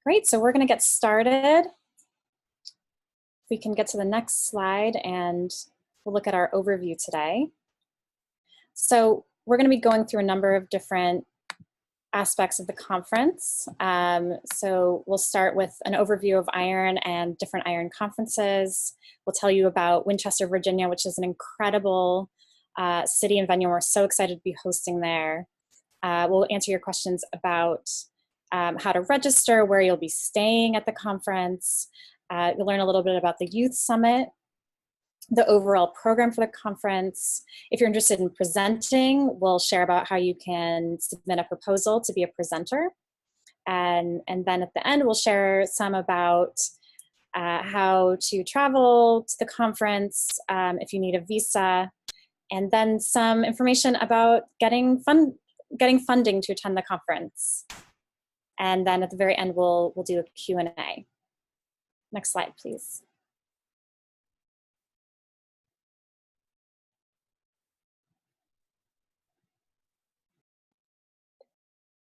Great, so we're going to get started. We can get to the next slide and we'll look at our overview today. So we're going to be going through a number of different aspects of the conference. So we'll start with an overview of iEARN and different iEARN conferences. We'll tell you about Winchester, Virginia, which is an incredible city and venue. We're so excited to be hosting there. We'll answer your questions about how to register, where you'll be staying at the conference. You'll learn a little bit about the Youth Summit, the overall program for the conference. If you're interested in presenting, we'll share about how you can submit a proposal to be a presenter. And then at the end, we'll share some about how to travel to the conference if you need a visa, and then some information about getting funding to attend the conference. And then at the very end, we'll do a Q&A. Next slide, please.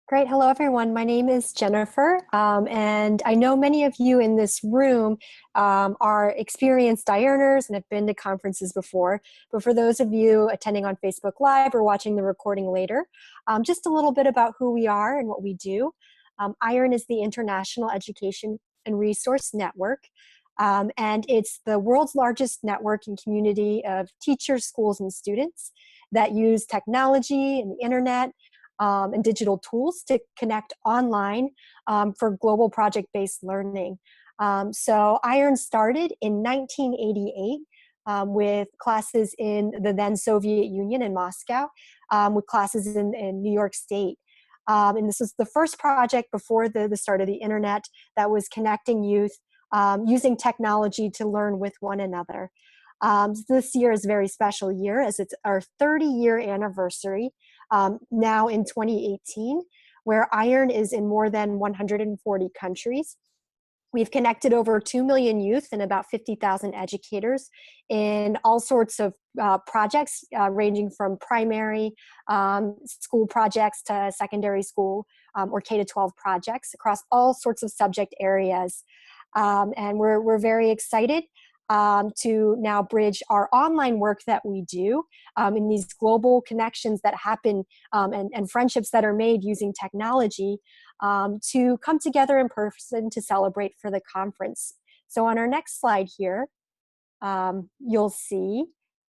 Great. Hello, everyone. My name is Jennifer, and I know many of you in this room are experienced iEARNers and have been to conferences before. But for those of you attending on Facebook Live or watching the recording later, just a little bit about who we are and what we do. iEARN is the International Education and Resource Network, and it's the world's largest network and community of teachers, schools, and students that use technology and the internet and digital tools to connect online for global project-based learning. So iEARN started in 1988 with classes in the then Soviet Union in Moscow, with classes in New York State. And this was the first project before the start of the internet that was connecting youth using technology to learn with one another. This year is a very special year as it's our 30-year anniversary now in 2018, where iEARN is in more than 140 countries. We've connected over 2 million youth and about 50,000 educators in all sorts of projects ranging from primary school projects to secondary school or K-12 projects across all sorts of subject areas. And we're very excited to now bridge our online work that we do in these global connections that happen and friendships that are made using technology to come together in person to celebrate for the conference. So on our next slide here, you'll see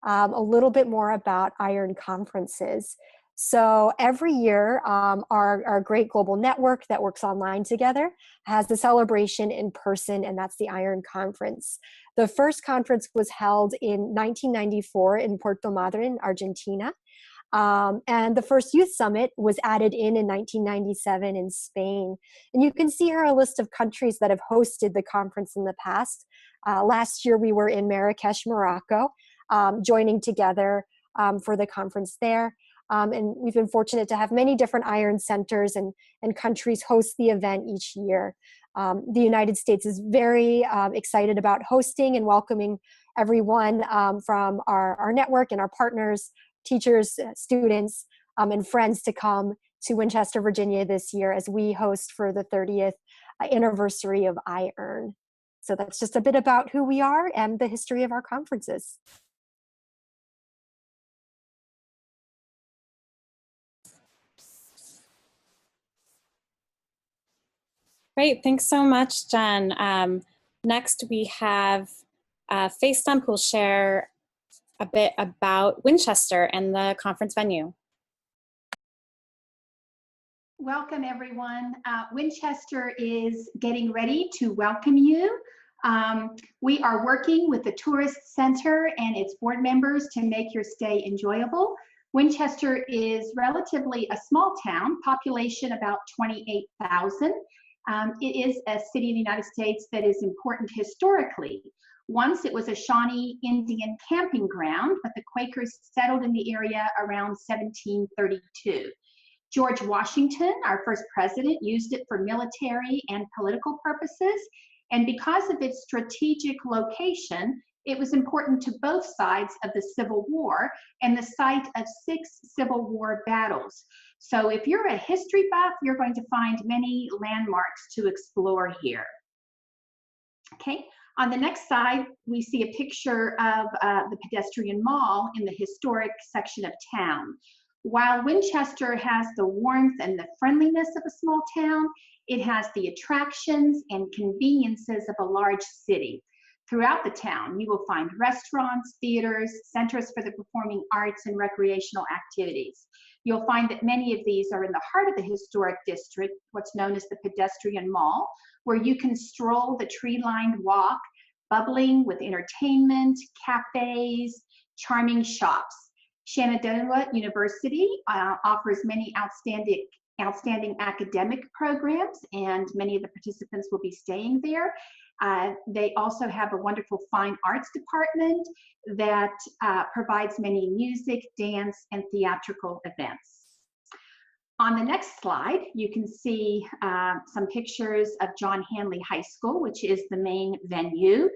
a little bit more about iEARN conferences. So every year, our great global network that works online together has the celebration in person, and that's the iEARN conference. The first conference was held in 1994 in Puerto Madryn, Argentina. And the first Youth Summit was added in 1997 in Spain. And you can see here a list of countries that have hosted the conference in the past. Last year, we were in Marrakesh, Morocco, joining together for the conference there. And we've been fortunate to have many different iEARN centers and countries host the event each year. The United States is very excited about hosting and welcoming everyone from our network and our partners, teachers, students, and friends to come to Winchester, Virginia this year as we host for the 30th anniversary of iEARN. So that's just a bit about who we are and the history of our conferences. Great, thanks so much, Jen. Next, we have FaceTime, who will share a bit about Winchester and the conference venue. Welcome, everyone. Winchester is getting ready to welcome you. We are working with the Tourist Center and its board members to make your stay enjoyable. Winchester is relatively a small town, population about 28,000. It is a city in the United States that is important historically. Once it was a Shawnee Indian camping ground, but the Quakers settled in the area around 1732. George Washington, our first president, used it for military and political purposes. And because of its strategic location, It was important to both sides of the Civil War and the site of 6 Civil War battles. So if you're a history buff, you're going to find many landmarks to explore here. Okay, on the next slide, we see a picture of the Pedestrian Mall in the historic section of town. While Winchester has the warmth and the friendliness of a small town, it has the attractions and conveniences of a large city. Throughout the town, you will find restaurants, theaters, centers for the performing arts, and recreational activities. You'll find that many of these are in the heart of the historic district, what's known as the Pedestrian Mall, where you can stroll the tree-lined walk, bubbling with entertainment, cafes, charming shops. Shenandoah University offers many outstanding academic programs, and many of the participants will be staying there. They also have a wonderful fine arts department that provides many music, dance, and theatrical events. On the next slide, you can see some pictures of John Hanley High School, which is the main venue.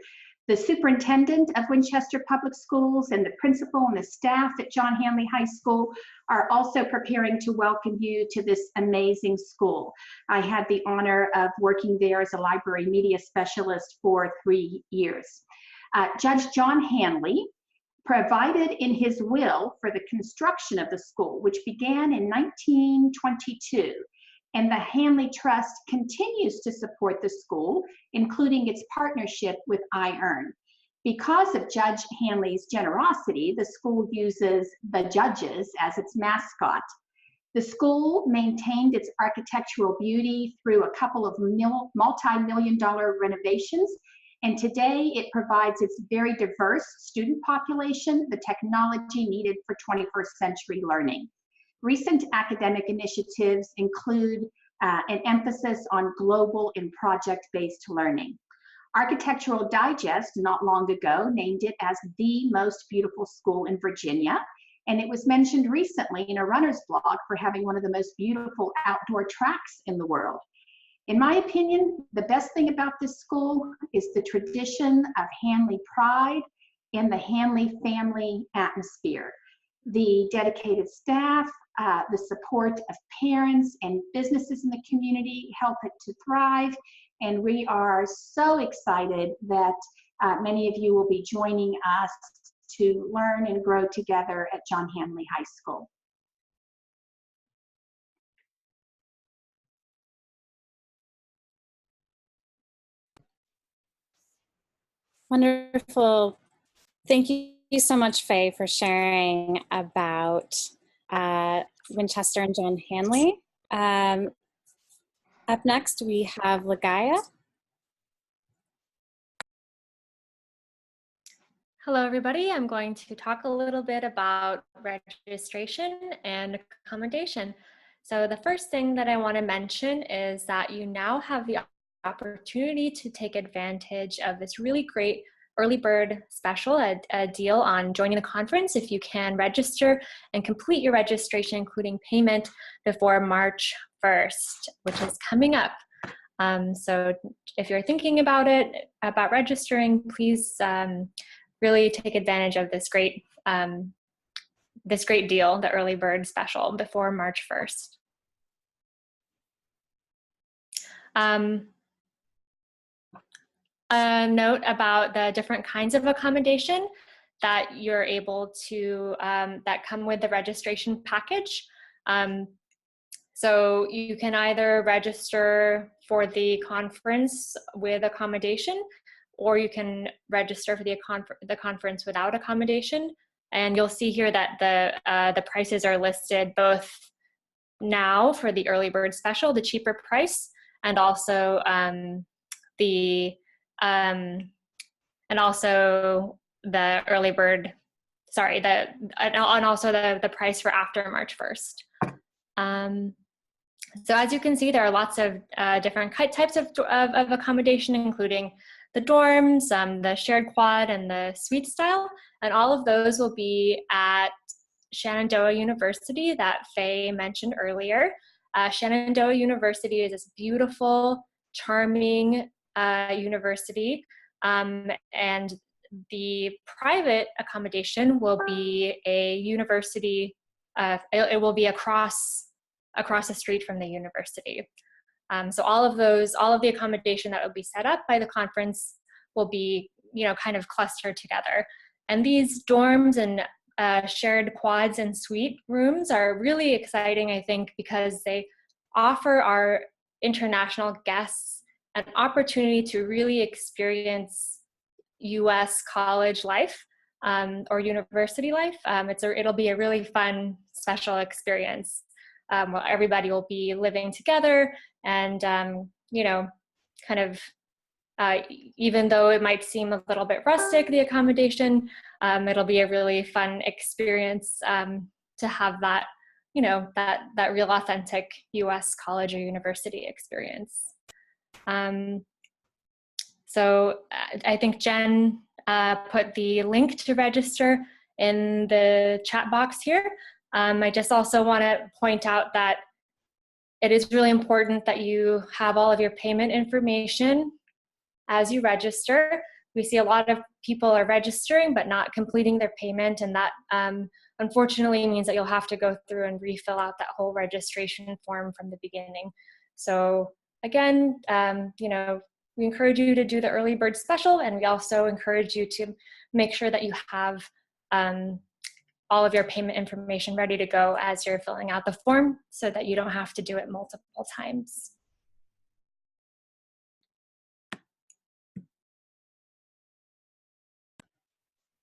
The superintendent of Winchester Public Schools and the principal and the staff at John Hanley High School are also preparing to welcome you to this amazing school. I had the honor of working there as a library media specialist for 3 years. Judge John Hanley provided in his will for the construction of the school, which began in 1922. And the Hanley Trust continues to support the school, including its partnership with iEARN. Because of Judge Hanley's generosity, the school uses the judges as its mascot. The school maintained its architectural beauty through a couple of multi-million-dollar renovations, and today it provides its very diverse student population the technology needed for 21st century learning. Recent academic initiatives include an emphasis on global and project-based learning. Architectural Digest not long ago named it as the most beautiful school in Virginia, and it was mentioned recently in a runner's blog for having one of the most beautiful outdoor tracks in the world. In my opinion, the best thing about this school is the tradition of Hanley pride and the Hanley family atmosphere. The dedicated staff, the support of parents and businesses in the community help it to thrive, and we are so excited that many of you will be joining us to learn and grow together at John Hanley High School. Wonderful. Thank you so much, Faye, for sharing about Winchester and John Hanley. Up next, we have Ligaya. Hello, everybody. I'm going to talk a little bit about registration and accommodation. So the first thing that I want to mention is that you now have the opportunity to take advantage of this really great early bird special, a deal on joining the conference if you can register and complete your registration, including payment, before March 1st, which is coming up. So if you're thinking about registering, please really take advantage of this great deal, the early bird special, before March 1st. A note about the different kinds of accommodation that you're able to, that come with the registration package. So you can either register for the conference with accommodation, or you can register for the conference without accommodation. And you'll see here that the prices are listed both now for the early bird special, the cheaper price, and also the early bird, sorry, and also the price for after March 1st. So as you can see, there are lots of different types of accommodation, including the dorms, the shared quad, and the suite style, and all of those will be at Shenandoah University that Faye mentioned earlier. Shenandoah University is this beautiful, charming university, and the private accommodation will be a university, it will be across the street from the university. So all of the accommodation that will be set up by the conference will be, kind of clustered together. And these dorms and shared quads and suite rooms are really exciting, I think, because they offer our international guests an opportunity to really experience US college life or university life. It'll be a really fun, special experience. Where everybody will be living together and, kind of, even though it might seem a little bit rustic, the accommodation, it'll be a really fun experience to have that, that real authentic US college or university experience. So I think Jen put the link to register in the chat box here. I just also want to point out that it is really important that you have all of your payment information as you register. We see a lot of people are registering but not completing their payment, and that unfortunately means that you'll have to go through and refill out that whole registration form from the beginning. So again, we encourage you to do the early bird special, and we also encourage you to make sure that you have all of your payment information ready to go as you're filling out the form so that you don't have to do it multiple times.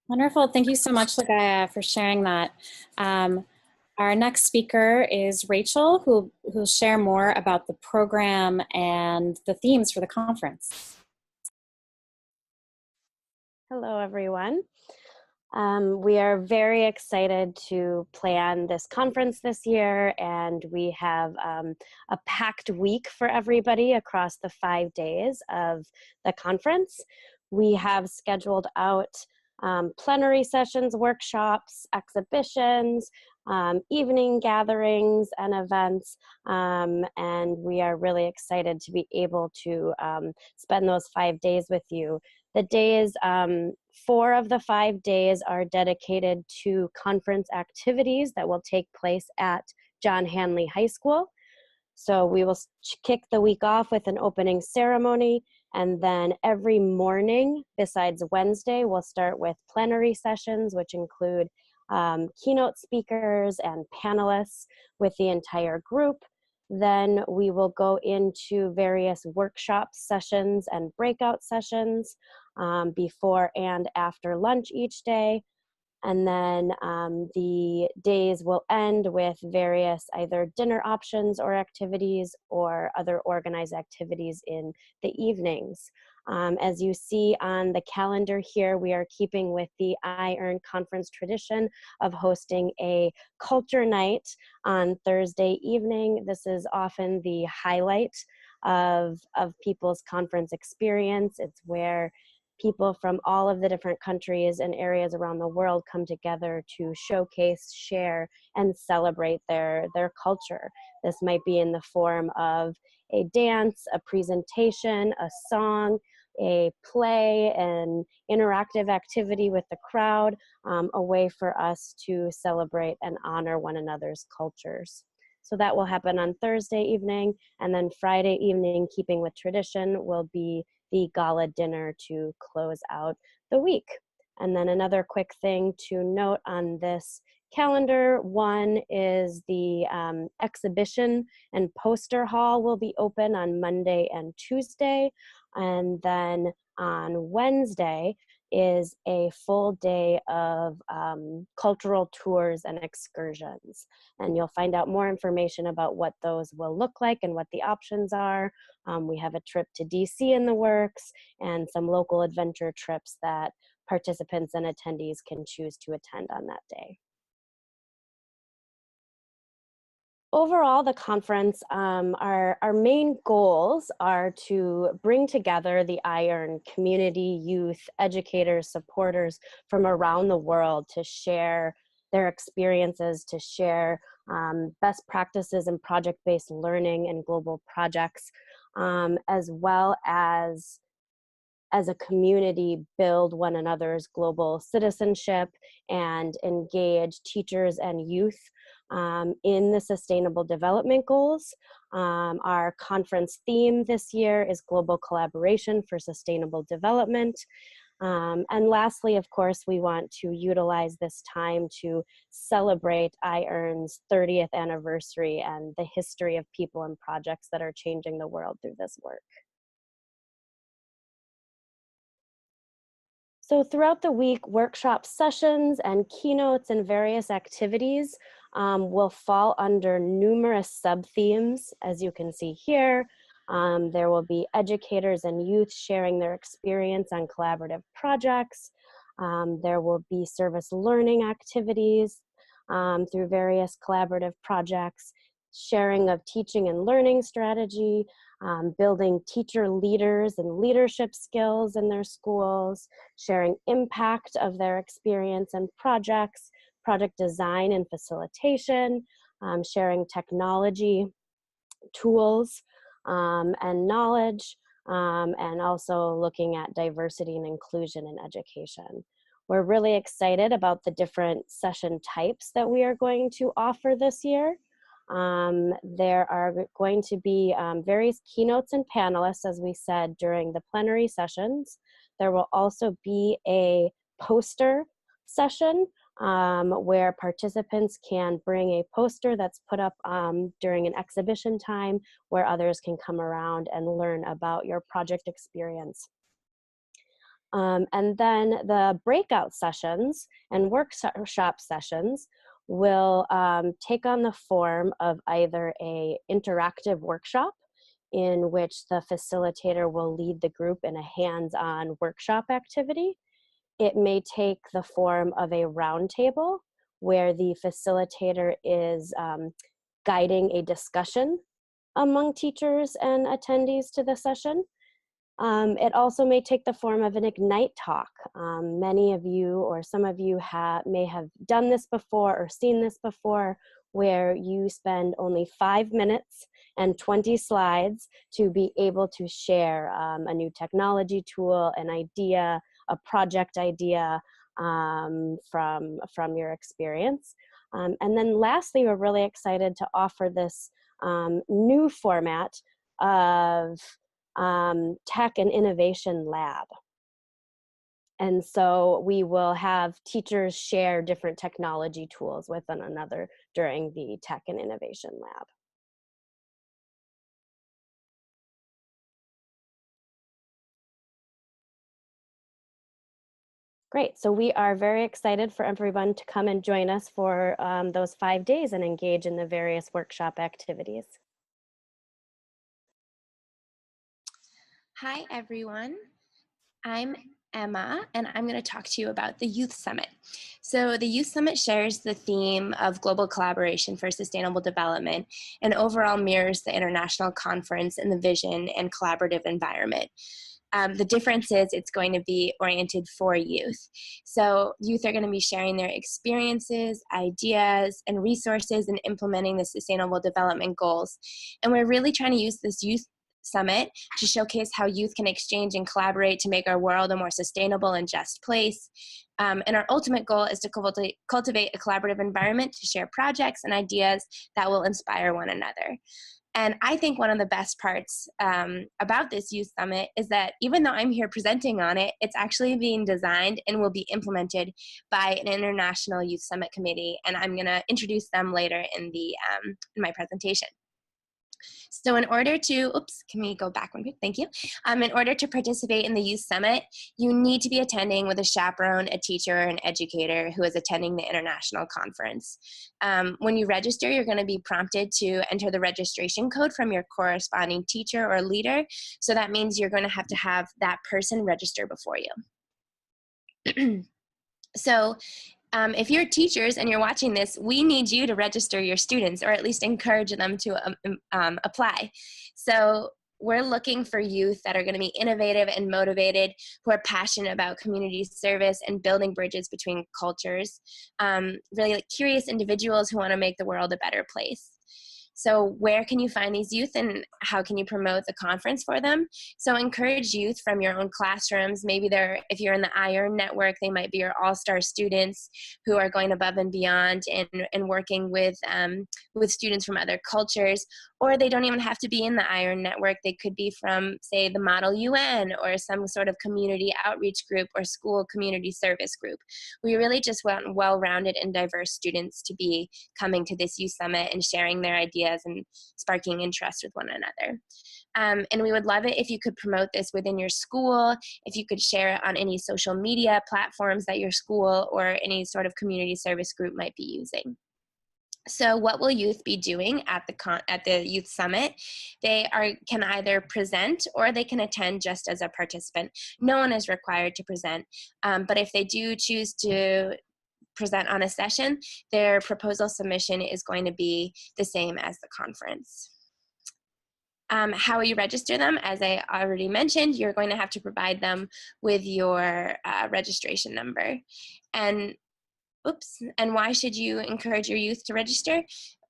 Wonderful. Thank you so much, Ligaya, for sharing that. Our next speaker is Rachel, who'll share more about the program and the themes for the conference. Hello, everyone. We are very excited to plan this conference this year, and we have a packed week for everybody across the 5 days of the conference. We have scheduled out plenary sessions, workshops, exhibitions, evening gatherings and events, and we are really excited to be able to spend those 5 days with you. The days, 4 of the 5 days are dedicated to conference activities that will take place at John Hanley High School. So we will kick the week off with an opening ceremony, and then every morning, besides Wednesday, we'll start with plenary sessions, which include keynote speakers and panelists with the entire group. Then we will go into various workshop sessions and breakout sessions before and after lunch each day. And then the days will end with various either dinner options or activities or other organized activities in the evenings. As you see on the calendar here, we are keeping with the iEARN conference tradition of hosting a culture night on Thursday evening. This is often the highlight of people's conference experience. It's where people from all of the different countries and areas around the world come together to showcase, share, and celebrate their culture. This might be in the form of a dance, a presentation, a song, a play, an interactive activity with the crowd, a way for us to celebrate and honor one another's cultures. So that will happen on Thursday evening, and then Friday evening, keeping with tradition, will be the gala dinner to close out the week. And then another quick thing to note on this calendar, one is the exhibition and poster hall will be open on Monday and Tuesday. And then on Wednesday is a full day of cultural tours and excursions. And you'll find out more information about what those will look like and what the options are. We have a trip to DC in the works and some local adventure trips that participants and attendees can choose to attend on that day. Overall, the conference, our main goals are to bring together the iEARN community, youth, educators, supporters from around the world to share their experiences, to share best practices in project-based learning and global projects, as well as as a community, build one another's global citizenship and engage teachers and youth in the Sustainable Development Goals. Our conference theme this year is Global Collaboration for Sustainable Development. And lastly, of course, we want to utilize this time to celebrate iEARN's 30th anniversary and the history of people and projects that are changing the world through this work. So throughout the week, workshop sessions and keynotes and various activities will fall under numerous sub-themes, as you can see here. There will be educators and youth sharing their experience on collaborative projects. There will be service learning activities through various collaborative projects, sharing of teaching and learning strategy, building teacher leaders and leadership skills in their schools, sharing impact of their experience and projects, project design and facilitation, sharing technology tools and knowledge, and also looking at diversity and inclusion in education. We're really excited about the different session types that we are going to offer this year. There are going to be various keynotes and panelists, as we said, during the plenary sessions. There will also be a poster session where participants can bring a poster that's put up during an exhibition time where others can come around and learn about your project experience. And then the breakout sessions and workshop sessions will take on the form of either an interactive workshop in which the facilitator will lead the group in a hands-on workshop activity. It may take the form of a roundtable where the facilitator is guiding a discussion among teachers and attendees to the session. It also may take the form of an Ignite talk. Many of you or some of you may have done this before or seen this before, where you spend only 5 minutes and 20 slides to be able to share a new technology tool, an idea, a project idea from your experience. And then lastly, we're really excited to offer this new format of Tech and Innovation Lab. And so we will have teachers share different technology tools with one another during the Tech and Innovation Lab. Great, so we are very excited for everyone to come and join us for those 5 days and engage in the various workshop activities. Hi, everyone. I'm Emma, and I'm going to talk to you about the Youth Summit. So the Youth Summit shares the theme of global collaboration for sustainable development and overall mirrors the international conference and the vision and collaborative environment. The difference is it's going to be oriented for youth. So youth are going to be sharing their experiences, ideas, and resources in implementing the Sustainable Development Goals. And we're really trying to use this Youth Summit to showcase how youth can exchange and collaborate to make our world a more sustainable and just place. And our ultimate goal is to cultivate a collaborative environment to share projects and ideas that will inspire one another. And I think one of the best parts about this Youth Summit is that even though I'm here presenting on it, it's actually being designed and will be implemented by an International Youth Summit Committee, and I'm going to introduce them later in my presentation. So in order to, can we go back one quick? Thank you. In order to participate in the Youth Summit, you need to be attending with a chaperone, a teacher, or an educator who is attending the international conference. When you register, you're going to be prompted to enter the registration code from your corresponding teacher or leader. So that means you're going to have that person register before you. So if you're teachers and you're watching this, we need you to register your students, or at least encourage them to apply. So we're looking for youth that are going to be innovative and motivated, who are passionate about community service and building bridges between cultures, really curious individuals who want to make the world a better place. So where can you find these youth and how can you promote the conference for them? So encourage youth from your own classrooms. Maybe if you're in the iEARN network, they might be your all-star students who are going above and beyond and working with students from other cultures. Or they don't even have to be in the iEARN network. They could be from, say, the Model UN or some sort of community outreach group or school community service group. We really just want well-rounded and diverse students to be coming to this youth summit and sharing their ideas and sparking interest with one another. And we would love it if you could promote this within your school, if you could share it on any social media platforms that your school or any sort of community service group might be using. So what will youth be doing at the Youth Summit? They can either present or they can attend just as a participant. No one is required to present, but if they do choose to present on a session, their proposal submission is going to be the same as the conference. How will you register them? As I already mentioned, you're going to have to provide them with your registration number. And why should you encourage your youth to register?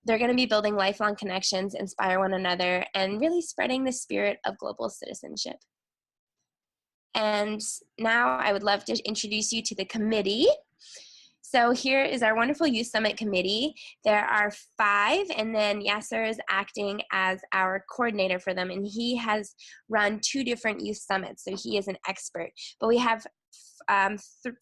They're going to be building lifelong connections, inspire one another, and really spreading the spirit of global citizenship. And now I would love to introduce you to the committee. So here is our wonderful Youth Summit committee. There are 5, and then Yasser is acting as our coordinator for them, and he has run 2 different youth summits, so he is an expert. But we have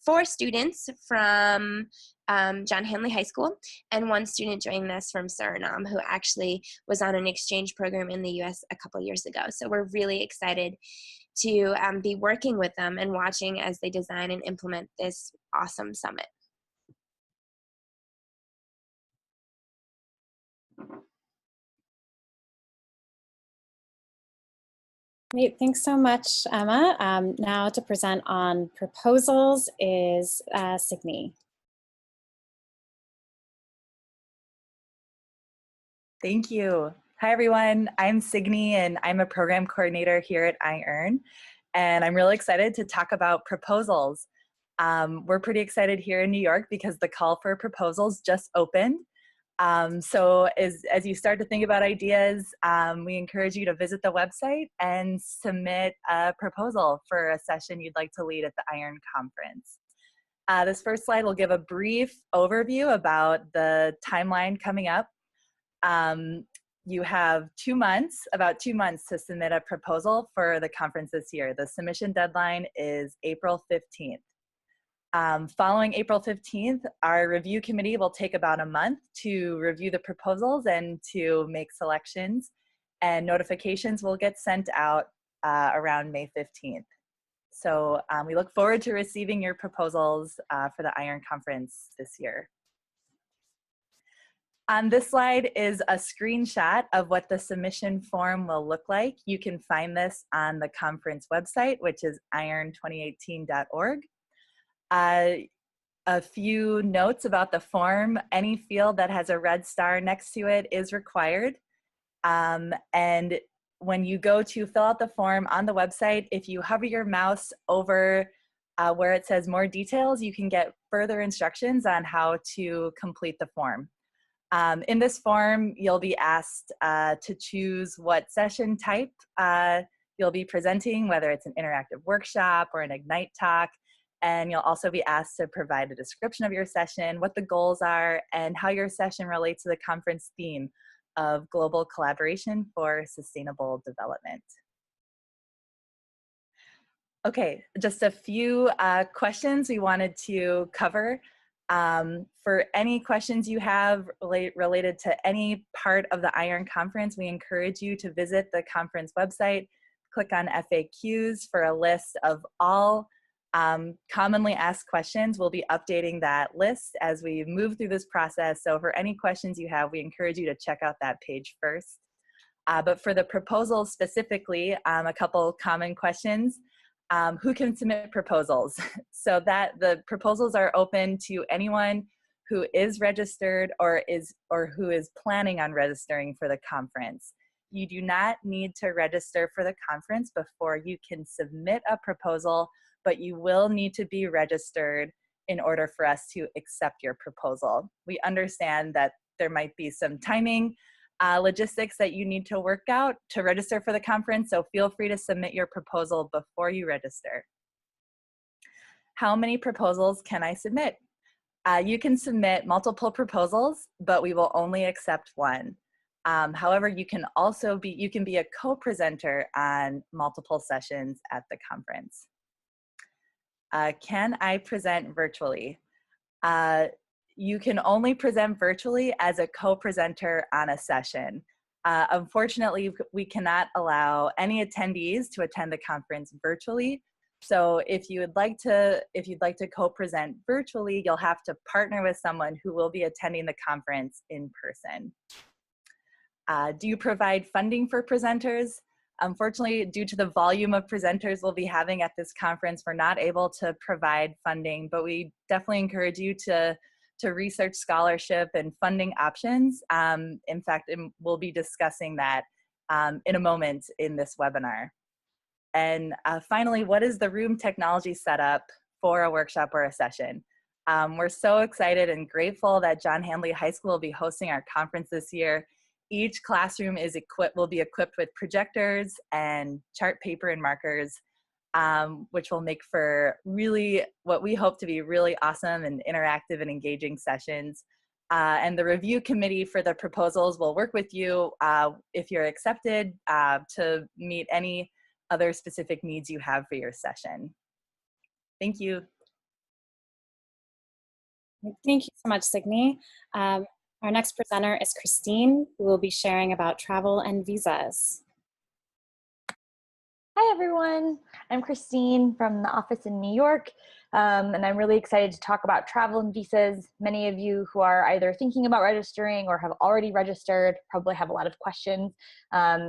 4 students from John Hanley High School, and 1 student joining us from Suriname who actually was on an exchange program in the US a couple years ago. So we're really excited to be working with them and watching as they design and implement this awesome summit. Great, thanks so much, Emma. Now to present on proposals is Signe. Thank you. Hi, everyone. I'm Signe, and I'm a program coordinator here at iEARN, and I'm really excited to talk about proposals. We're pretty excited here in New York because the call for proposals just opened. So as you start to think about ideas, we encourage you to visit the website and submit a proposal for a session you'd like to lead at the iEARN conference. This first slide will give a brief overview about the timeline coming up. You have about 2 months to submit a proposal for the conference this year. The submission deadline is April 15th. Following April 15th, our review committee will take about a month to review the proposals and to make selections, and notifications will get sent out around May 15th. So we look forward to receiving your proposals for the iEARN conference this year. On this slide is a screenshot of what the submission form will look like. You can find this on the conference website, which is iEARN2018.org. A few notes about the form: any field that has a red star next to it is required. And when you go to fill out the form on the website, if you hover your mouse over where it says more details, you can get further instructions on how to complete the form. In this form, you'll be asked to choose what session type you'll be presenting, whether it's an interactive workshop or an Ignite talk. And you'll also be asked to provide a description of your session, what the goals are, and how your session relates to the conference theme of global collaboration for sustainable development. Okay, just a few questions we wanted to cover. For any questions you have related to any part of the iEARN conference, we encourage you to visit the conference website, click on FAQs for a list of all commonly asked questions. We'll be updating that list as we move through this process. So for any questions you have, we encourage you to check out that page first. But for the proposals specifically, a couple common questions. Who can submit proposals? So that the proposals are open to anyone who is registered or who is planning on registering for the conference. You do not need to register for the conference before you can submit a proposal, but you will need to be registered in order for us to accept your proposal. We understand that there might be some timing logistics that you need to work out to register for the conference, so feel free to submit your proposal before you register. How many proposals can I submit? You can submit multiple proposals, but we will only accept one. However, you can be a co-presenter on multiple sessions at the conference. Can I present virtually? You can only present virtually as a co-presenter on a session. Unfortunately, we cannot allow any attendees to attend the conference virtually. So if you'd like to co-present virtually, you'll have to partner with someone who will be attending the conference in person. Do you provide funding for presenters? Unfortunately, due to the volume of presenters we'll be having at this conference, we're not able to provide funding, but we definitely encourage you to research scholarship and funding options. In fact, we'll be discussing that in a moment in this webinar. And finally, what is the room technology setup for a workshop or a session? We're so excited and grateful that John Hanley High School will be hosting our conference this year. Each classroom will be equipped with projectors and chart paper and markers, which will make for really what we hope to be really awesome and interactive and engaging sessions. And the review committee for the proposals will work with you if you're accepted to meet any other specific needs you have for your session. Thank you. Thank you so much, Signe. Our next presenter is Christine, who will be sharing about travel and visas. Hi, everyone. I'm Christine from the office in New York, and I'm really excited to talk about travel and visas. Many of you who are either thinking about registering or have already registered probably have a lot of questions.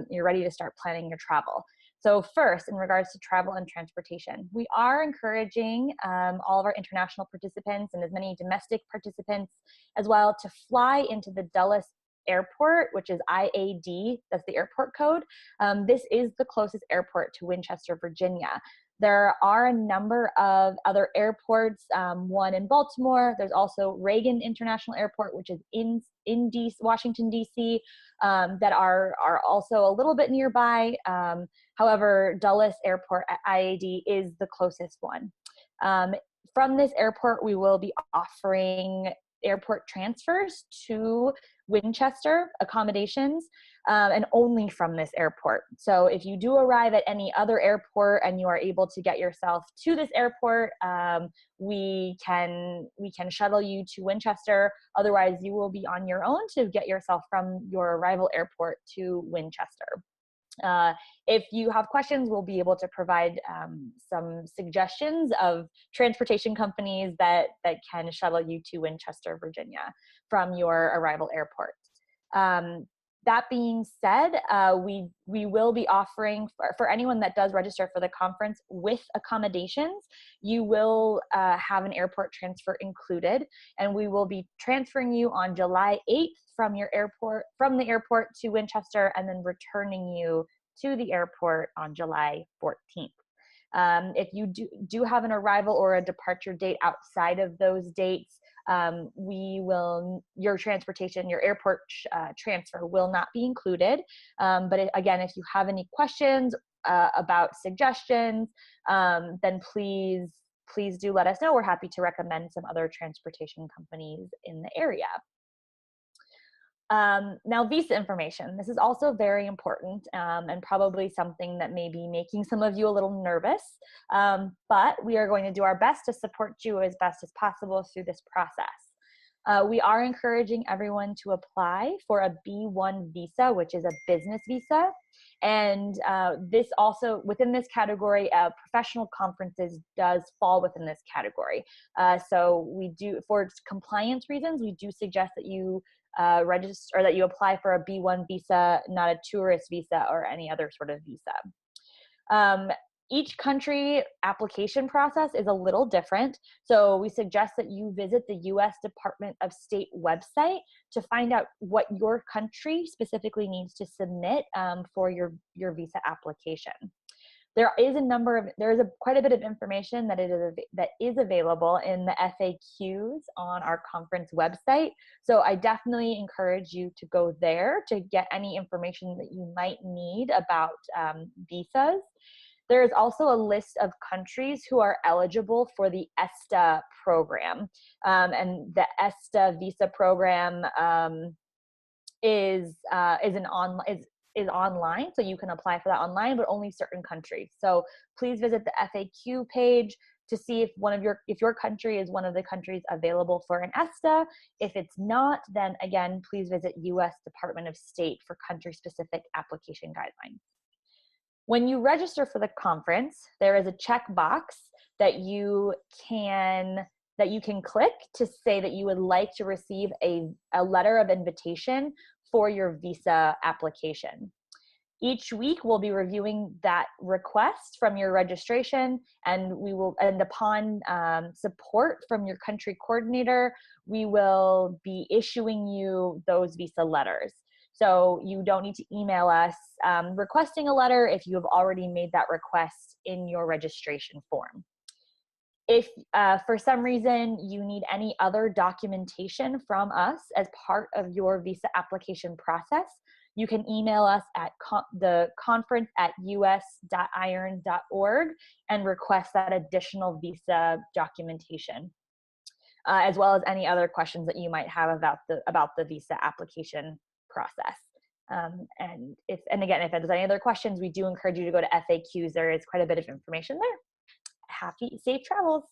You're ready to start planning your travel. So first, in regards to travel and transportation, we are encouraging all of our international participants and as many domestic participants as well to fly into the Dulles Airport, which is IAD, that's the airport code. This is the closest airport to Winchester, Virginia. There are a number of other airports, one in Baltimore. There's also Reagan International Airport, which is in Washington, D.C., that are also a little bit nearby. However, Dulles Airport at IAD is the closest one. From this airport, we will be offering airport transfers to Winchester accommodations, and only from this airport. So if you do arrive at any other airport and you are able to get yourself to this airport, we can shuttle you to Winchester. Otherwise, you will be on your own to get yourself from your arrival airport to Winchester. If you have questions, we'll be able to provide some suggestions of transportation companies that can shuttle you to Winchester, Virginia from your arrival airport. That being said, we will be offering, for anyone that does register for the conference with accommodations, you will have an airport transfer included, and we will be transferring you on July 8th from the airport to Winchester, and then returning you to the airport on July 14th. If you do have an arrival or a departure date outside of those dates, your transportation, your airport transfer will not be included. But again, if you have any questions about suggestions, then please do let us know. We're happy to recommend some other transportation companies in the area. Now, visa information. This is also very important and probably something that may be making some of you a little nervous, but we are going to do our best to support you as best as possible through this process. We are encouraging everyone to apply for a B1 visa, which is a business visa. And this also, within this category, professional conferences does fall within this category. So we do, for compliance reasons, we do suggest that you register, or that you apply for a B1 visa, not a tourist visa or any other sort of visa. Each country application process is a little different, so we suggest that you visit the U.S. Department of State website to find out what your country specifically needs to submit for your visa application. There is quite a bit of information that is available in the FAQs on our conference website. So I definitely encourage you to go there to get any information that you might need about visas. There is also a list of countries who are eligible for the ESTA program. And the ESTA visa program is online, so you can apply for that online, but only certain countries. So please visit the FAQ page to see if your country is one of the countries available for an ESTA. If it's not, then again, please visit U.S. Department of State for country-specific application guidelines. When you register for the conference, there is a checkbox that you can click to say that you would like to receive a letter of invitation for your visa application. Each week we'll be reviewing that request from your registration, and upon support from your country coordinator, we will be issuing you those visa letters. So you don't need to email us requesting a letter if you have already made that request in your registration form. If for some reason you need any other documentation from us as part of your visa application process, you can email us at the conference@us.iEARN.org and request that additional visa documentation, as well as any other questions that you might have about the visa application process. And again, if there's any other questions, we do encourage you to go to FAQs. There is quite a bit of information there. Safe travels.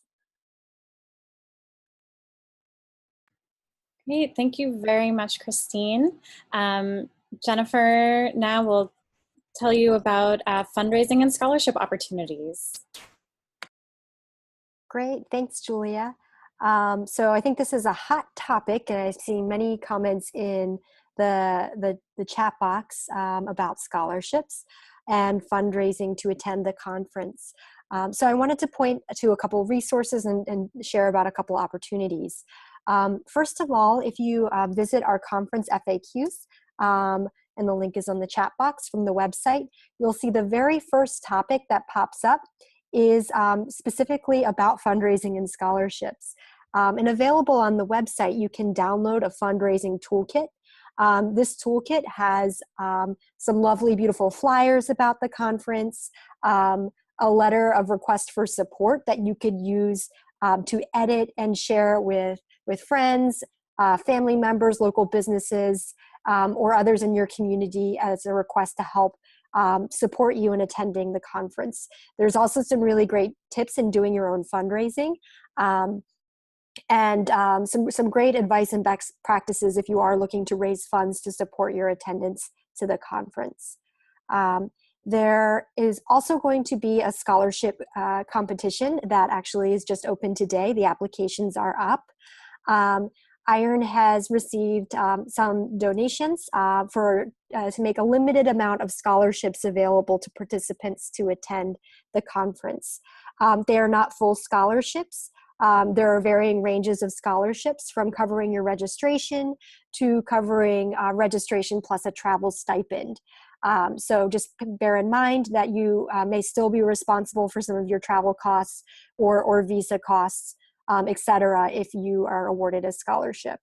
Great, thank you very much, Christine. Jennifer now will tell you about fundraising and scholarship opportunities. Great, thanks, Julia. So I think this is a hot topic, and I've seen many comments in the chat box about scholarships and fundraising to attend the conference. So I wanted to point to a couple of resources and share about a couple opportunities. First of all, if you visit our conference FAQs, and the link is on the chat box from the website, you'll see the very first topic that pops up is specifically about fundraising and scholarships. And available on the website, you can download a fundraising toolkit. This toolkit has some lovely, beautiful flyers about the conference, a letter of request for support that you could use to edit and share with friends, family members, local businesses, or others in your community as a request to help support you in attending the conference. There's also some really great tips in doing your own fundraising, and some great advice and best practices if you are looking to raise funds to support your attendance to the conference. There is also going to be a scholarship competition that actually is just open today. The applications are up. iEARN has received some donations to make a limited amount of scholarships available to participants to attend the conference. They are not full scholarships. There are varying ranges of scholarships, from covering your registration to covering registration plus a travel stipend. So just bear in mind that you may still be responsible for some of your travel costs or visa costs, etc., if you are awarded a scholarship.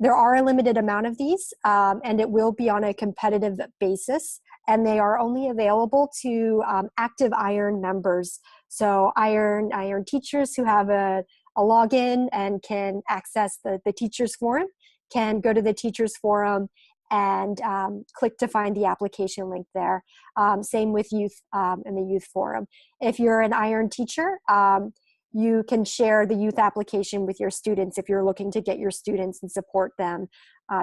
There are a limited amount of these, and it will be on a competitive basis, and they are only available to active iEARN members. So iEARN teachers who have a login and can access the teachers forum can go to the teachers forum and click to find the application link there. Same with youth in the youth forum. If you're an iEARN teacher, you can share the youth application with your students if you're looking to get your students and support them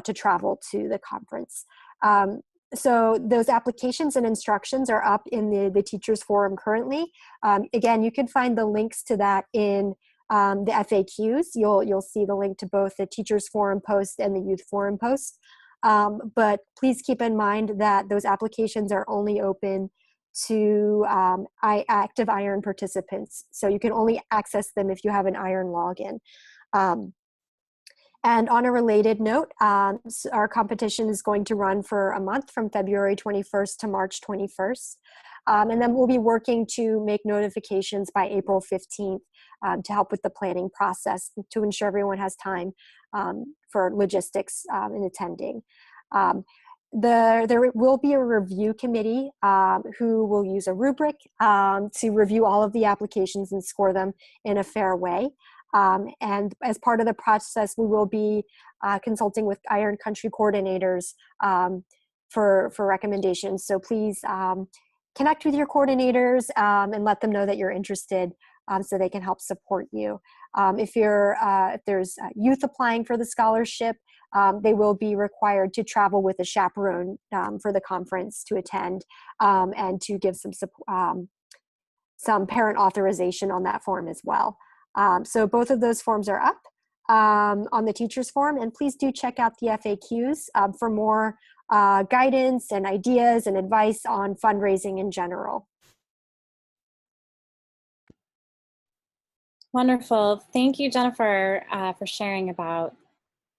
to travel to the conference. So those applications and instructions are up in the teachers forum currently. Again, you can find the links to that in the FAQs. You'll see the link to both the teachers forum post and the youth forum post. But please keep in mind that those applications are only open to active iEARN participants. So you can only access them if you have an iEARN login. And on a related note, our competition is going to run for a month from February 21st to March 21st. And then we'll be working to make notifications by April 15th to help with the planning process to ensure everyone has time for logistics in attending. There will be a review committee who will use a rubric to review all of the applications and score them in a fair way. And as part of the process, we will be consulting with iEARN country coordinators for recommendations. So please connect with your coordinators and let them know that you're interested so they can help support you. If there's youth applying for the scholarship, they will be required to travel with a chaperone for the conference to attend and to give some parent authorization on that form as well. So both of those forms are up on the teacher's forum, and please do check out the FAQs for more guidance and ideas and advice on fundraising in general. Wonderful. Thank you, Jennifer, for sharing about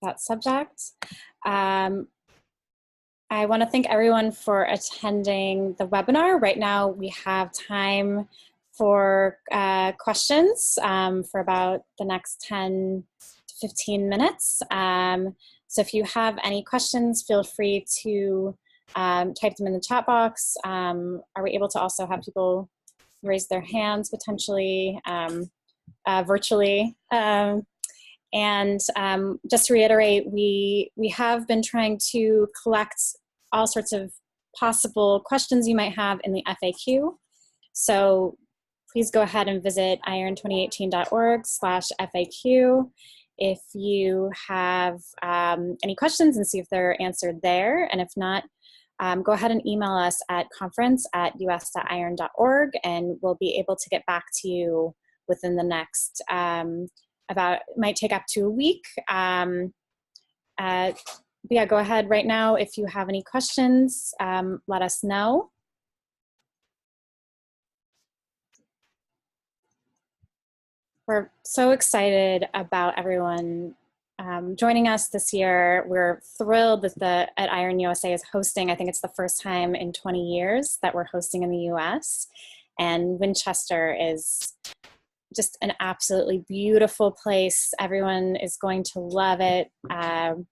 that subject. I want to thank everyone for attending the webinar. Right now, we have time for questions for about the next 10 to 15 minutes. So if you have any questions, feel free to type them in the chat box. Are we able to also have people raise their hands potentially virtually? And just to reiterate, we have been trying to collect all sorts of possible questions you might have in the FAQ. So please go ahead and visit iEARN2018.org/FAQ if you have any questions and see if they're answered there. And if not, go ahead and email us at conference@us.iern.org, and we'll be able to get back to you within the next it might take up to a week. But yeah, go ahead right now. If you have any questions, let us know. We're so excited about everyone joining us this year. We're thrilled that at iEARN-USA is hosting. I think it's the first time in 20 years that we're hosting in the US. And Winchester is just an absolutely beautiful place. Everyone is going to love it. And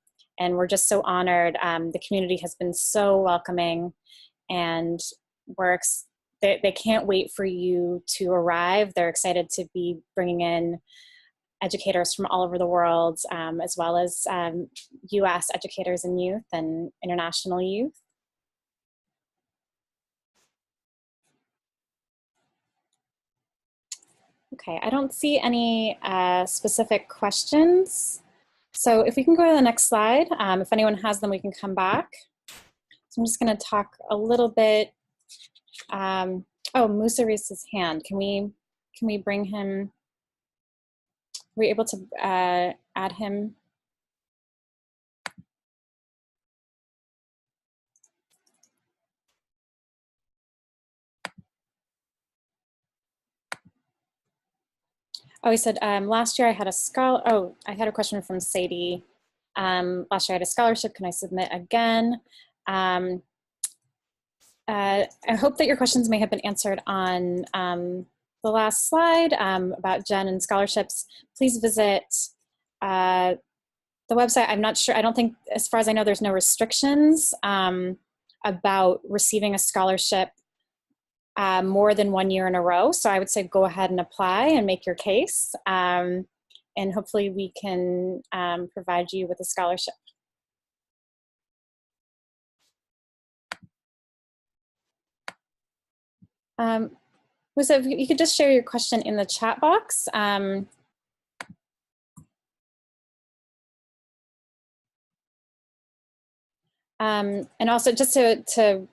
we're just so honored. The community has been so welcoming, and they can't wait for you to arrive. They're excited to be bringing in educators from all over the world, as well as US educators and youth and international youth. Okay, I don't see any specific questions. So if we can go to the next slide, if anyone has them, we can come back. So I'm just going to talk a little bit. Oh, Musa raised his hand. Can we bring him? Are we able to add him? Oh, he said, last year I had a I had a question from Sadie. Last year I had a scholarship, can I submit again? I hope that your questions may have been answered on the last slide about Jen and scholarships. Please visit the website. I'm not sure, I don't think, as far as I know, there's no restrictions about receiving a scholarship more than 1 year in a row. So I would say go ahead and apply and make your case. And hopefully we can provide you with a scholarship. Musa, if you could just share your question in the chat box. And also just to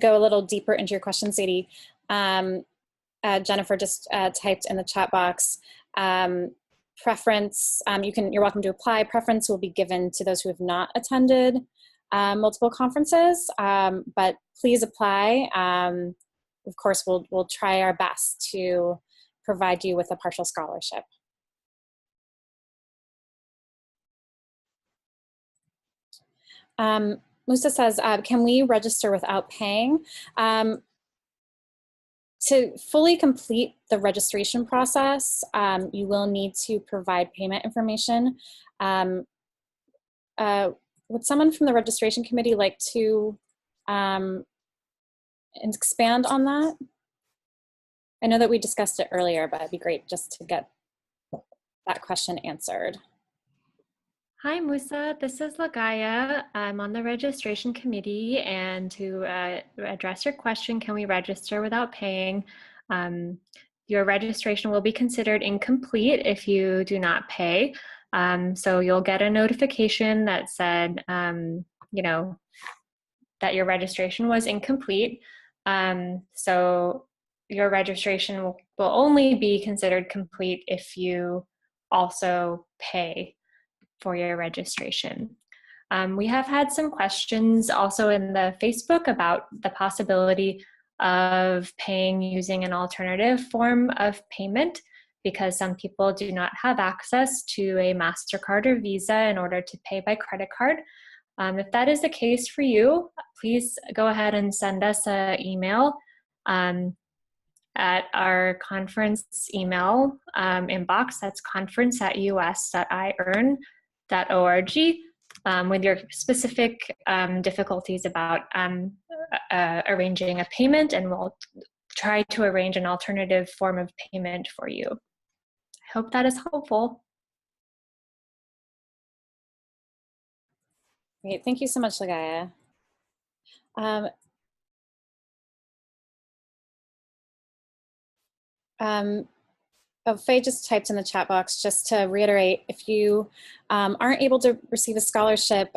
go a little deeper into your question, Sadie, Jennifer just typed in the chat box, preference, you're welcome to apply. Preference will be given to those who have not attended multiple conferences, but please apply. Of course, we'll try our best to provide you with a partial scholarship. Musa says, can we register without paying? To fully complete the registration process, you will need to provide payment information. Would someone from the registration committee like to expand on that? I know that we discussed it earlier, but it'd be great just to get that question answered. Hi, Musa. This is Lagaya. I'm on the registration committee, and to address your question, can we register without paying? Your registration will be considered incomplete if you do not pay. So you'll get a notification that said, you know, that your registration was incomplete. So your registration will only be considered complete if you also pay for your registration. We have had some questions also in the Facebook about the possibility of paying using an alternative form of payment, because some people do not have access to a MasterCard or Visa in order to pay by credit card. If that is the case for you, please go ahead and send us an email at our conference email inbox. That's conference@us.iearn.org with your specific difficulties about arranging a payment, and we'll try to arrange an alternative form of payment for you. I hope that is helpful. Great, thank you so much, Lagaya. Faye just typed in the chat box, just to reiterate, if you aren't able to receive a scholarship,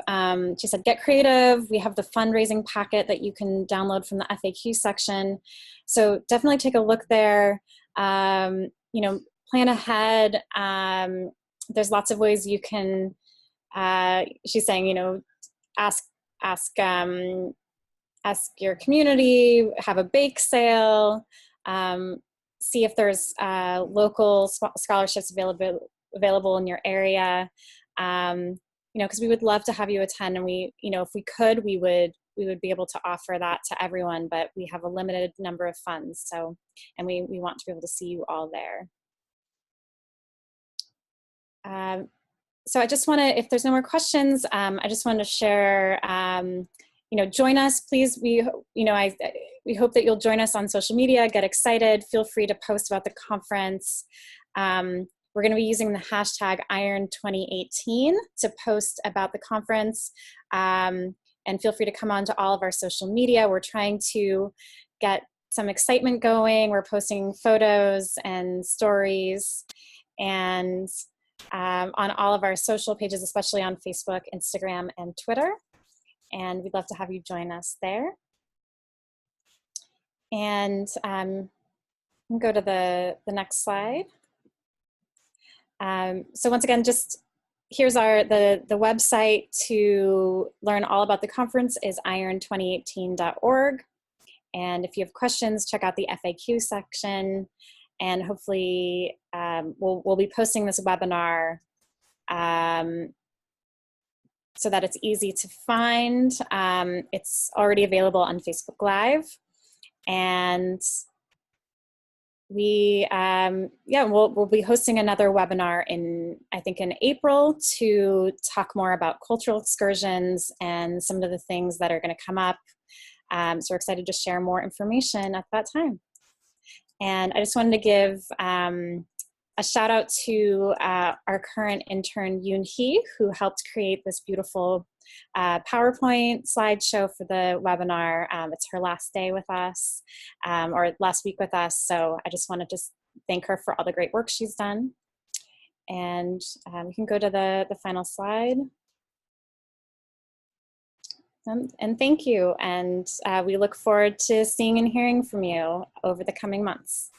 she said, get creative. We have the fundraising packet that you can download from the FAQ section. So definitely take a look there. You know, plan ahead. There's lots of ways you can, she's saying, you know, ask your community, have a bake sale, see if there's local scholarships available in your area. You know, because we would love to have you attend, and we, you know, if we could, we would be able to offer that to everyone, but we have a limited number of funds. So, and we want to be able to see you all there. So I just want to, if there's no more questions, I just wanted to share, you know, join us, please. We hope that you'll join us on social media, get excited, feel free to post about the conference. We're going to be using the hashtag iEARN2018 to post about the conference, and feel free to come on to all of our social media. We're trying to get some excitement going. We're posting photos and stories, and on all of our social pages, especially on Facebook, Instagram, and Twitter. And we'd love to have you join us there. And go to the next slide. So once again, just here's the website to learn all about the conference is iEARN2018.org. And if you have questions, check out the FAQ section. And hopefully we'll be posting this webinar so that it's easy to find. It's already available on Facebook Live. And we'll be hosting another webinar I think in April, to talk more about cultural excursions and some of the things that are going to come up. So we're excited to share more information at that time. And I just wanted to give a shout out to our current intern, Yoon Hee, who helped create this beautiful PowerPoint slideshow for the webinar. It's her last day with us, or last week with us. So I just wanted to thank her for all the great work she's done. And we can go to the final slide. And thank you. And we look forward to seeing and hearing from you over the coming months.